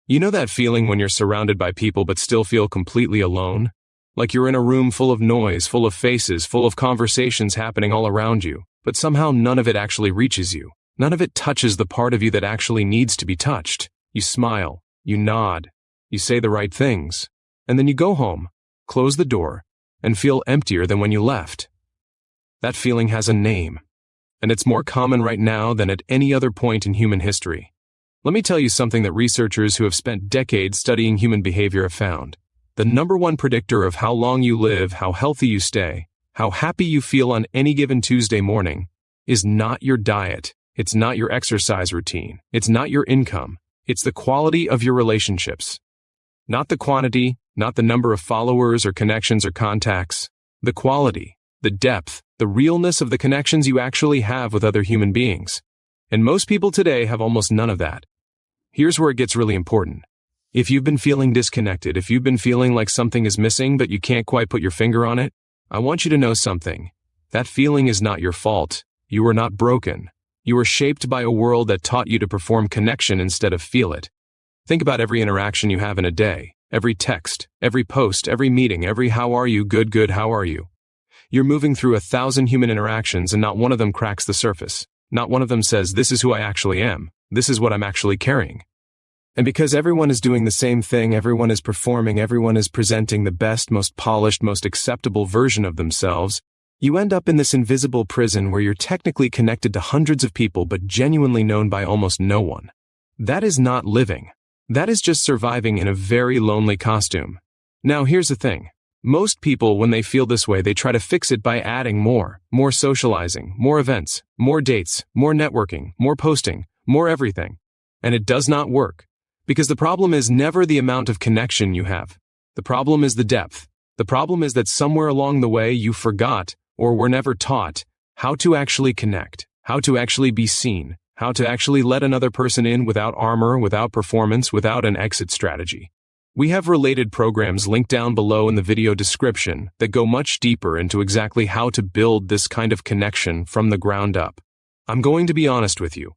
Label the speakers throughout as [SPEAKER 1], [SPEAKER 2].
[SPEAKER 1] You know that feeling when you're surrounded by people but still feel completely alone? Like you're in a room full of noise, full of faces, full of conversations happening all around you, but somehow none of it actually reaches you. None of it touches the part of you that actually needs to be touched. You smile, you nod, you say the right things, and then you go home, close the door, and feel emptier than when you left. That feeling has a name, and it's more common right now than at any other point in human history. Let me tell you something that researchers who have spent decades studying human behavior have found. The number one predictor of how long you live, how healthy you stay, how happy you feel on any given Tuesday morning is not your diet. It's not your exercise routine. It's not your income. It's the quality of your relationships. Not the quantity, not the number of followers or connections or contacts. The quality, the depth, the realness of the connections you actually have with other human beings. And most people today have almost none of that. Here's where it gets really important. If you've been feeling disconnected, if you've been feeling like something is missing but you can't quite put your finger on it, I want you to know something. That feeling is not your fault. You are not broken. You were shaped by a world that taught you to perform connection instead of feel it. Think about every interaction you have in a day, every text, every post, every meeting, every how are you, good, how are you. You're moving through 1,000 human interactions and not one of them cracks the surface. Not one of them says, this is who I actually am. This is what I'm actually carrying. And because everyone is doing the same thing, everyone is performing, everyone is presenting the best, most polished, most acceptable version of themselves, you end up in this invisible prison where you're technically connected to hundreds of people but genuinely known by almost no one. That is not living. That is just surviving in a very lonely costume. Now here's the thing. Most people, when they feel this way, they try to fix it by adding more socializing, more events, more dates, more networking, more posting, more everything. And it does not work. Because the problem is never the amount of connection you have. The problem is the depth. The problem is that somewhere along the way you forgot or were never taught how to actually connect, how to actually be seen, how to actually let another person in without armor, without performance, without an exit strategy. We have related programs linked down below in the video description that go much deeper into exactly how to build this kind of connection from the ground up. I'm going to be honest with you.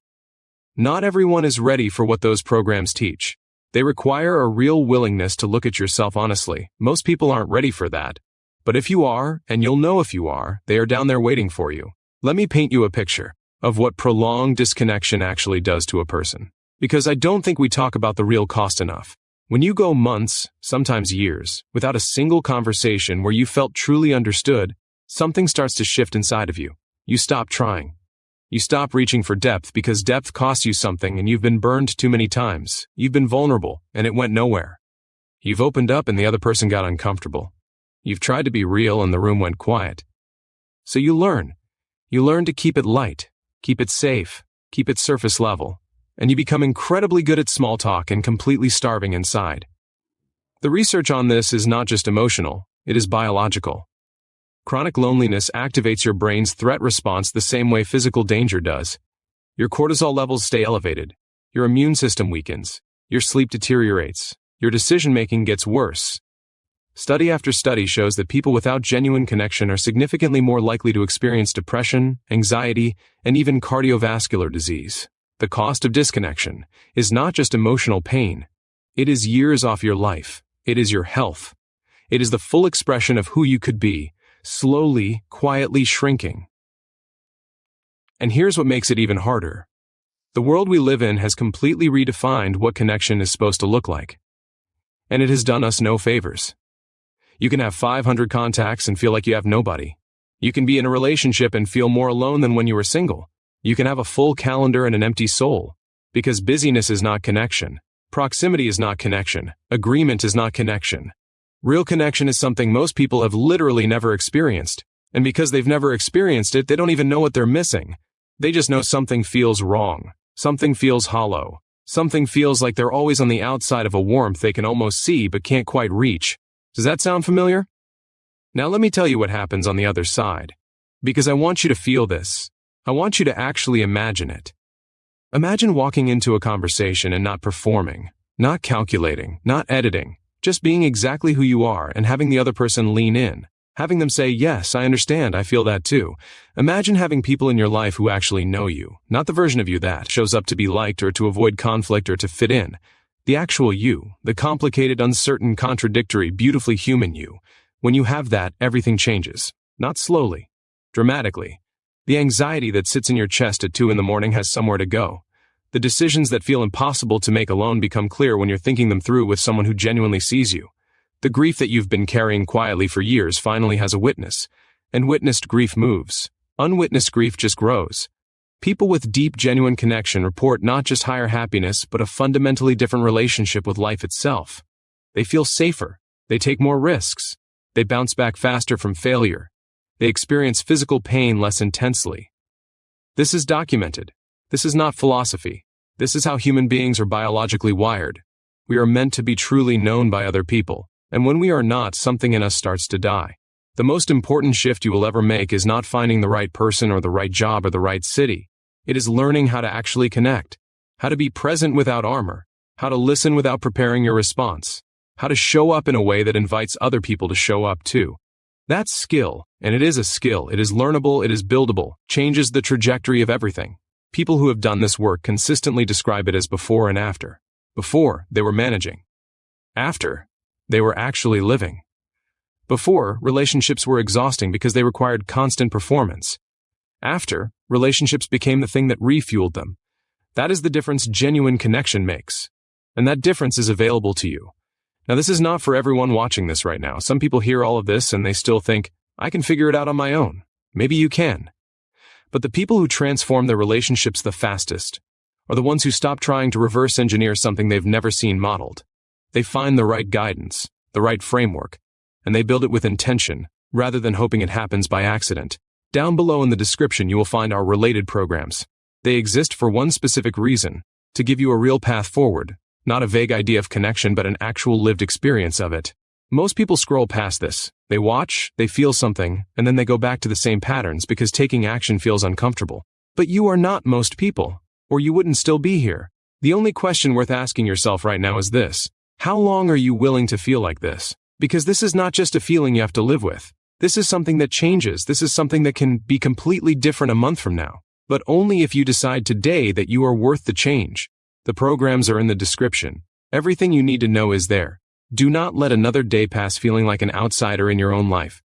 [SPEAKER 1] Not everyone is ready for what those programs teach. They require a real willingness to look at yourself honestly. Most people aren't ready for that. But if you are, and you'll know if you are, they are down there waiting for you. Let me paint you a picture of what prolonged disconnection actually does to a person. Because I don't think we talk about the real cost enough. When you go months, sometimes years, without a single conversation where you felt truly understood, something starts to shift inside of you. You stop trying. You stop reaching for depth because depth costs you something and you've been burned too many times. You've been vulnerable and it went nowhere. You've opened up and the other person got uncomfortable. You've tried to be real and the room went quiet. So you learn. You learn to keep it light, keep it safe, keep it surface level. And you become incredibly good at small talk and completely starving inside. The research on this is not just emotional, it is biological. Chronic loneliness activates your brain's threat response the same way physical danger does. Your cortisol levels stay elevated, your immune system weakens, your sleep deteriorates, your decision-making gets worse. Study after study shows that people without genuine connection are significantly more likely to experience depression, anxiety, and even cardiovascular disease. The cost of disconnection is not just emotional pain. It is years off your life. It is your health. It is the full expression of who you could be, slowly, quietly shrinking. And here's what makes it even harder. The world we live in has completely redefined what connection is supposed to look like. And it has done us no favors. You can have 500 contacts and feel like you have nobody. You can be in a relationship and feel more alone than when you were single. You can have a full calendar and an empty soul. Because busyness is not connection. Proximity is not connection. Agreement is not connection. Real connection is something most people have literally never experienced. And because they've never experienced it, they don't even know what they're missing. They just know something feels wrong. Something feels hollow. Something feels like they're always on the outside of a warmth they can almost see but can't quite reach. Does that sound familiar? Now let me tell you what happens on the other side. Because I want you to feel this. I want you to actually imagine it. Imagine walking into a conversation and not performing, not calculating, not editing, just being exactly who you are and having the other person lean in, having them say, yes, I understand, I feel that too. Imagine having people in your life who actually know you, not the version of you that shows up to be liked or to avoid conflict or to fit in. The actual you, the complicated, uncertain, contradictory, beautifully human you. When you have that, everything changes. Not slowly. Dramatically. The anxiety that sits in your chest at 2 a.m. has somewhere to go. The decisions that feel impossible to make alone become clear when you're thinking them through with someone who genuinely sees you. The grief that you've been carrying quietly for years finally has a witness. And witnessed grief moves. Unwitnessed grief just grows. People with deep, genuine connection report not just higher happiness, but a fundamentally different relationship with life itself. They feel safer. They take more risks. They bounce back faster from failure. They experience physical pain less intensely. This is documented. This is not philosophy. This is how human beings are biologically wired. We are meant to be truly known by other people, and when we are not, something in us starts to die. The most important shift you will ever make is not finding the right person or the right job or the right city. It is learning how to actually connect, how to be present without armor, how to listen without preparing your response, how to show up in a way that invites other people to show up too. That's skill, and it is a skill. It is learnable, it is buildable, changes the trajectory of everything. People who have done this work consistently describe it as before and after. Before, they were managing. After, they were actually living. Before, relationships were exhausting because they required constant performance. After, relationships became the thing that refueled them. That is the difference genuine connection makes. And that difference is available to you. Now, this is not for everyone watching this right now. Some people hear all of this and they still think, I can figure it out on my own. Maybe you can. But the people who transform their relationships the fastest are the ones who stop trying to reverse engineer something they've never seen modeled. They find the right guidance, the right framework, and they build it with intention, rather than hoping it happens by accident. Down below in the description you will find our related programs. They exist for one specific reason, to give you a real path forward, not a vague idea of connection but an actual lived experience of it. Most people scroll past this. They watch, they feel something, and then they go back to the same patterns because taking action feels uncomfortable. But you are not most people, or you wouldn't still be here. The only question worth asking yourself right now is this: how long are you willing to feel like this? Because this is not just a feeling you have to live with. This is something that changes. This is something that can be completely different a month from now. But only if you decide today that you are worth the change. The programs are in the description. Everything you need to know is there. Do not let another day pass feeling like an outsider in your own life.